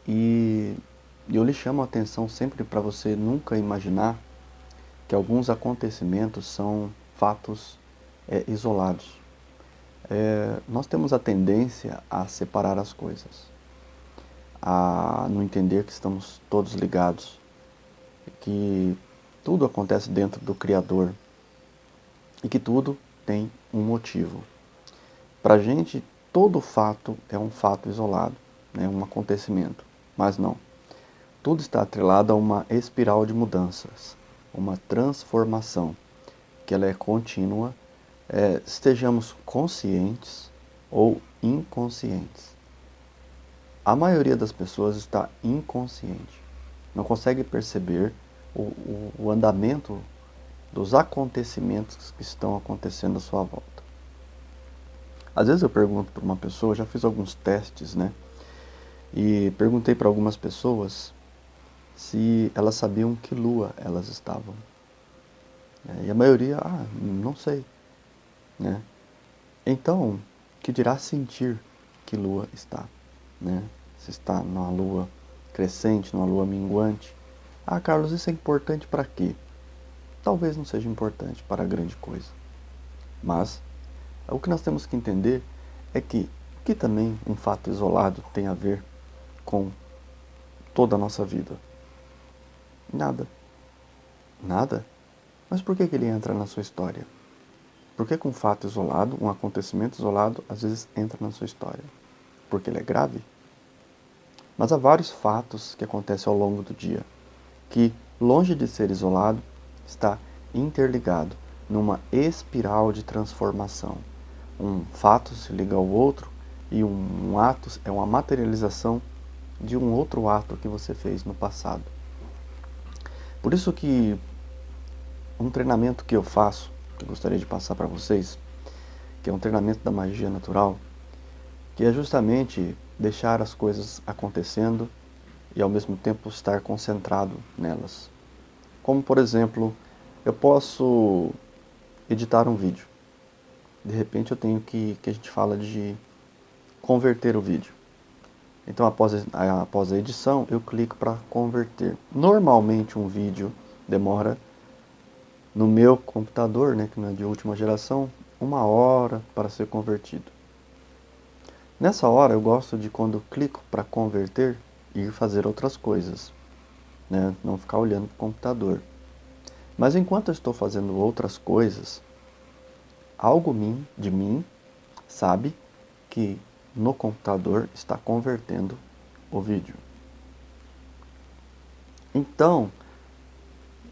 E eu lhe chamo a atenção sempre para você nunca imaginar que alguns acontecimentos são fatos isolados. Nós temos a tendência a separar as coisas, a não entender que estamos todos ligados, que tudo acontece dentro do Criador e que tudo tem um motivo. Para a gente, todo fato é um fato isolado, né, um acontecimento, mas não. Tudo está atrelado a uma espiral de mudanças, uma transformação, que ela é contínua, estejamos conscientes ou inconscientes. A maioria das pessoas está inconsciente, não consegue perceber o andamento dos acontecimentos que estão acontecendo à sua volta. Às vezes eu pergunto para uma pessoa, já fiz alguns testes, né? E perguntei para algumas pessoas se elas sabiam que lua elas estavam. E a maioria, não sei, né? Então, que dirá sentir que lua está, né? Se está numa lua crescente, numa lua minguante. Carlos, isso é importante para quê? Talvez não seja importante para grande coisa. Mas, o que nós temos que entender é que também um fato isolado tem a ver com toda a nossa vida. Nada. Nada? Mas por que ele entra na sua história? Por que um fato isolado, um acontecimento isolado, às vezes entra na sua história? Porque ele é grave? Mas há vários fatos que acontecem ao longo do dia, que, longe de ser isolado, está interligado numa espiral de transformação. Um fato se liga ao outro e um ato é uma materialização de um outro ato que você fez no passado. Por isso que um treinamento que eu faço, que eu gostaria de passar para vocês, que é um treinamento da magia natural, que é justamente deixar as coisas acontecendo e ao mesmo tempo estar concentrado nelas. Como, por exemplo, eu posso editar um vídeo. De repente eu tenho que a gente fala de converter o vídeo. Então após a edição eu clico para converter. Normalmente um vídeo demora, no meu computador, né, que não é de última geração, 1 hora para ser convertido. Nessa hora eu gosto de, quando eu clico para converter, ir fazer outras coisas, né, não ficar olhando para o computador. Mas enquanto eu estou fazendo outras coisas, algo de mim sabe que no computador está convertendo o vídeo. Então,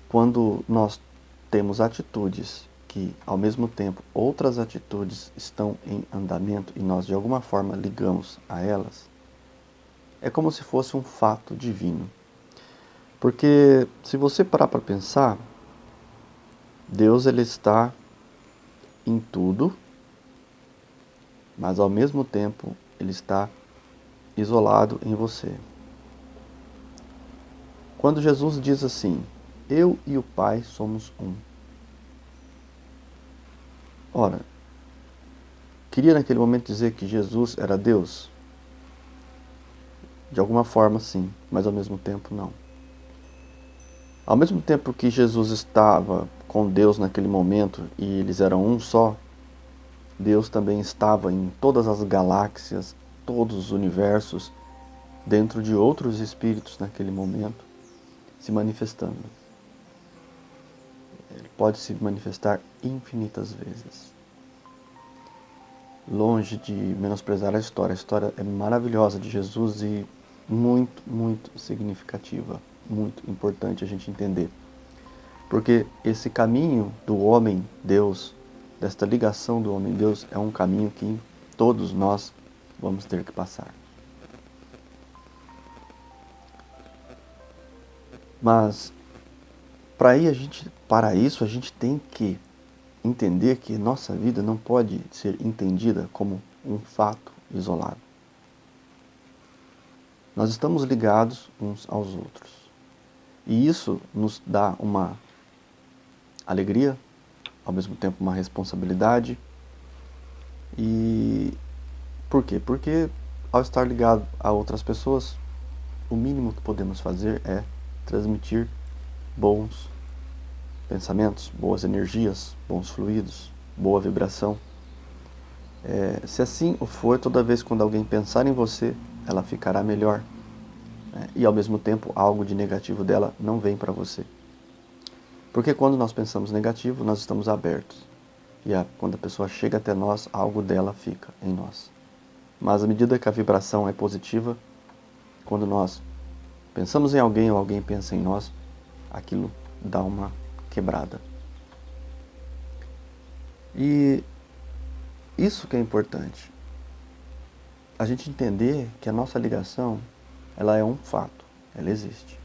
quando nós temos atitudes que, ao mesmo tempo, outras atitudes estão em andamento e nós, de alguma forma, ligamos a elas, é como se fosse um fato divino. Porque, se você parar para pensar, Deus ele está em tudo, mas, ao mesmo tempo, ele está isolado em você. Quando Jesus diz assim, eu e o Pai somos um. Ora, queria naquele momento dizer que Jesus era Deus? De alguma forma sim, mas ao mesmo tempo não. Ao mesmo tempo que Jesus estava com Deus naquele momento e eles eram um só, Deus também estava em todas as galáxias, todos os universos, dentro de outros espíritos naquele momento, se manifestando. Ele pode se manifestar infinitas vezes. Longe de menosprezar a história é maravilhosa de Jesus e muito, muito significativa, muito importante a gente entender. Porque esse caminho do homem-Deus, desta ligação do homem-Deus, é um caminho que todos nós vamos ter que passar. Mas, para isso, a gente tem que entender que nossa vida não pode ser entendida como um fato isolado. Nós estamos ligados uns aos outros. E isso nos dá uma alegria, ao mesmo tempo uma responsabilidade. E por quê? Porque ao estar ligado a outras pessoas, o mínimo que podemos fazer é transmitir bons pensamentos, boas energias, bons fluidos, boa vibração. Se assim o for, toda vez quando alguém pensar em você, ela ficará melhor. E ao mesmo tempo, algo de negativo dela não vem para você. Porque quando nós pensamos negativo, nós estamos abertos. E quando a pessoa chega até nós, algo dela fica em nós. Mas à medida que a vibração é positiva, quando nós pensamos em alguém ou alguém pensa em nós, aquilo dá uma quebrada. E isso que é importante. A gente entender que a nossa ligação, ela é um fato, ela existe.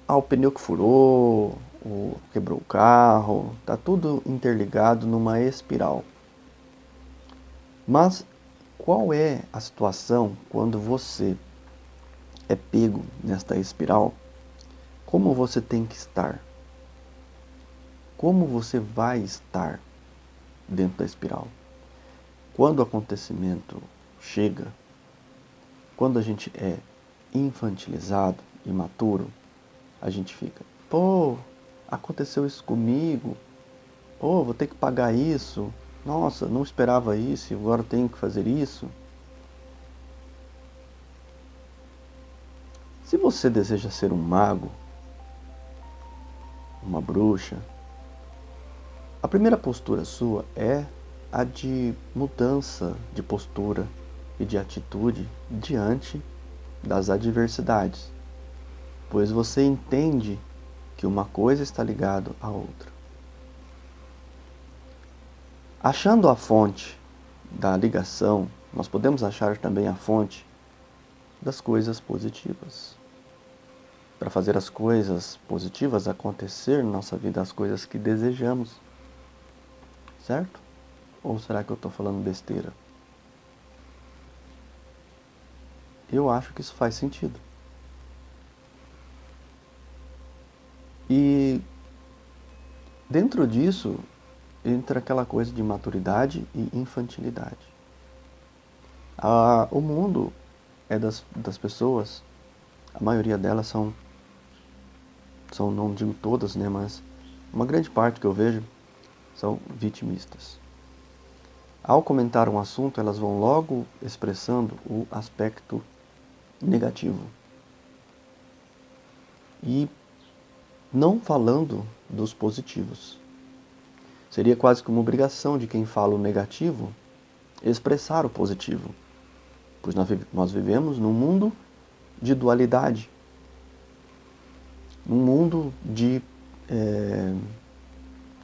O pneu que furou, quebrou o carro, tá tudo interligado numa espiral. Mas qual é a situação quando você é pego nesta espiral? Como você tem que estar? Como você vai estar dentro da espiral? Quando o acontecimento chega, quando a gente é infantilizado, imaturo, a gente fica, pô, aconteceu isso comigo, pô, vou ter que pagar isso, nossa, não esperava isso, agora tenho que fazer isso. Se você deseja ser um mago, uma bruxa, a primeira postura sua é a de mudança de postura e de atitude diante das adversidades, pois você entende que uma coisa está ligada à outra. Achando a fonte da ligação, nós podemos achar também a fonte das coisas positivas. Para fazer as coisas positivas acontecer na nossa vida, as coisas que desejamos. Certo? Ou será que eu estou falando besteira? Eu acho que isso faz sentido. E dentro disso entra aquela coisa de maturidade e infantilidade. O mundo é das pessoas, a maioria delas são, não digo todas, né, mas uma grande parte que eu vejo são vitimistas. Ao comentar um assunto, elas vão logo expressando o aspecto negativo. E não falando dos positivos. Seria quase que uma obrigação de quem fala o negativo expressar o positivo. Pois nós vivemos num mundo de dualidade. Num mundo de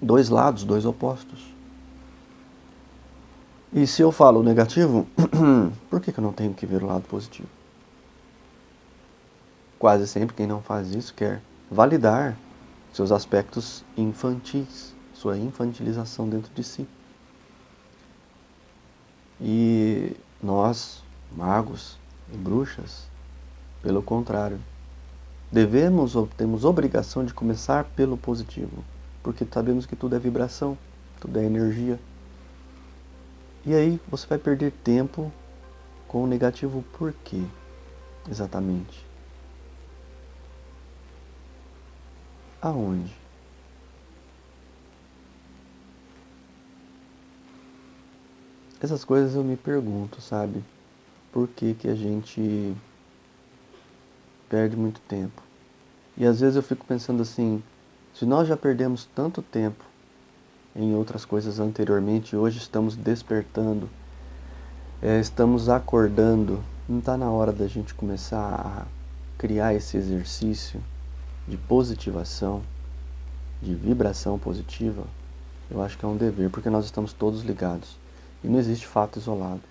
dois lados, dois opostos. E se eu falo o negativo, por que eu não tenho que ver o lado positivo? Quase sempre quem não faz isso quer validar seus aspectos infantis, sua infantilização dentro de si. E nós, magos e bruxas, pelo contrário, temos obrigação de começar pelo positivo, porque sabemos que tudo é vibração, tudo é energia. E aí você vai perder tempo com o negativo por quê? Exatamente. Aonde? Essas coisas eu me pergunto, sabe? Por que que a gente perde muito tempo? E às vezes eu fico pensando assim, se nós já perdemos tanto tempo em outras coisas anteriormente, e hoje estamos despertando, estamos acordando, não está na hora da gente começar a criar esse exercício de positivação, de vibração positiva? Eu acho que é um dever, porque nós estamos todos ligados. E não existe fato isolado.